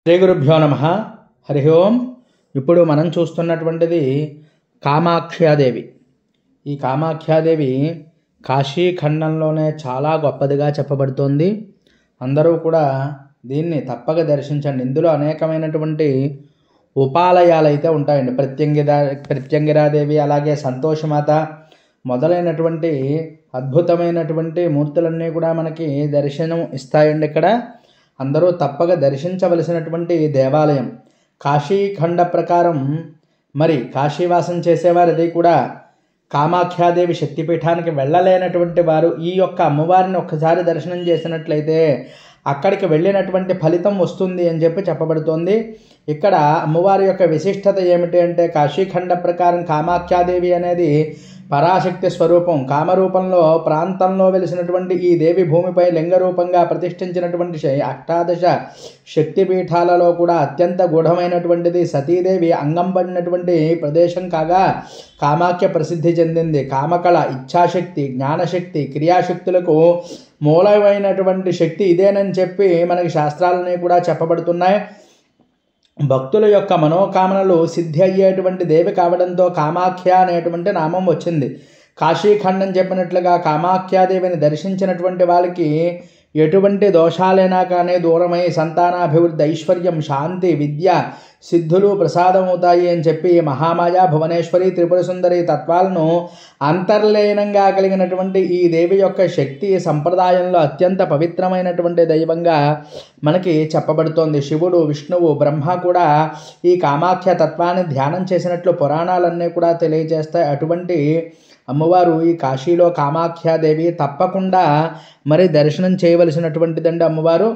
శ్రీ గురుభ్యో నమః. హరి ఓం. ఇప్పుడు మనం చూస్తున్నటువంటిది కామాఖ్యాదేవి. ఈ కామాఖ్యాదేవి కాశీఖండంలోనే చాలా గొప్పదిగా చెప్పబడుతోంది. అందరూ కూడా దీన్ని తప్పక దర్శించండి. ఇందులో అనేకమైనటువంటి ఉపాలయాలు అయితే ఉంటాయండి. ప్రత్యంగిరాదేవి, అలాగే సంతోషమాత మొదలైనటువంటి అద్భుతమైనటువంటి మూర్తులన్నీ కూడా మనకి దర్శనం ఇస్తాయండి. ఇక్కడ అందరూ తప్పక దర్శించవలసినటువంటి దేవాలయం. కాశీఖండ ప్రకారం మరి కాశీవాసం చేసేవారు అది కూడా కామాఖ్యాదేవి శక్తిపీఠానికి వెళ్ళలేనటువంటి వారు ఈ యొక్క అమ్మవారిని ఒక్కసారి దర్శనం చేసినట్లయితే అక్కడికి వెళ్ళినటువంటి ఫలితం వస్తుంది అని చెప్పబడుతోంది. ఇక్కడ అమ్మవారి యొక్క విశిష్టత ఏమిటి అంటే, కాశీఖండ ప్రకారం కామాఖ్యాదేవి అనేది పరాశక్తి స్వరూపం. కామరూపంలో ప్రాంతంలో వెలిసినటువంటి ఈ దేవి భూమిపై లింగరూపంగా ప్రతిష్ఠించినటువంటి అష్టాదశ శక్తిపీఠాలలో కూడా అత్యంత గూఢమైనటువంటిది సతీదేవి అంగం పడినటువంటి ప్రదేశం కాగా కామాఖ్య ప్రసిద్ధి చెందింది. కామకళ, ఇచ్ఛాశక్తి, జ్ఞానశక్తి, క్రియాశక్తులకు మూలమైనటువంటి శక్తి ఇదేనని చెప్పి మనకి శాస్త్రాలని కూడా చెప్పబడుతున్నాయి. భక్తుల యొక్క మనోకామనలు సిద్ధి అయ్యేటువంటి దేవి కావడంతో కామాఖ్య అనేటువంటి నామం వచ్చింది. కాశీఖండం చెప్పినట్లుగా కామాఖ్యాదేవిని దర్శించినటువంటి వాళ్ళకి ఎటువంటి దోషాలైనా కానీ దూరమై సంతానాభివృద్ధి, ఐశ్వర్యం, శాంతి, విద్య, సిద్ధులు ప్రసాదమవుతాయి అని చెప్పి మహామాయ, భువనేశ్వరి, త్రిపుర సుందరి తత్వాలను అంతర్లీనంగా కలిగినటువంటి ఈ దేవి యొక్క శక్తి సంప్రదాయంలో అత్యంత పవిత్రమైనటువంటి దైవంగా మనకి చెప్పబడుతోంది. శివుడు, విష్ణువు, బ్రహ్మ కూడా ఈ కామాఖ్య తత్వాన్ని ధ్యానం చేసినట్లు పురాణాలన్నీ కూడా తెలియజేస్తాయి. అటువంటి అమ్మవారు ఈ కాశీలో కామాఖ్యాదేవి తప్పకుండా మరి దర్శనం చేయవలసినటువంటిదండి అమ్మవారు.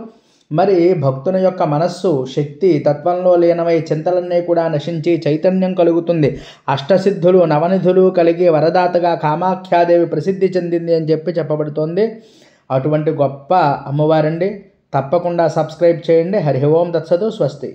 మరి భక్తుని యొక్క మనస్సు శక్తి తత్వంలో లీనమై చింతలన్నీ కూడా నశించి చైతన్యం కలుగుతుంది. అష్టసిద్ధులు, నవనిధులు కలిగి వరదాతగా కామాఖ్యాదేవి ప్రసిద్ధి చెందింది అని చెప్పబడుతోంది. అటువంటి గొప్ప అమ్మవారండి. తప్పకుండా సబ్స్క్రైబ్ చేయండి. హరి ఓం తత్సతు. స్వస్తి.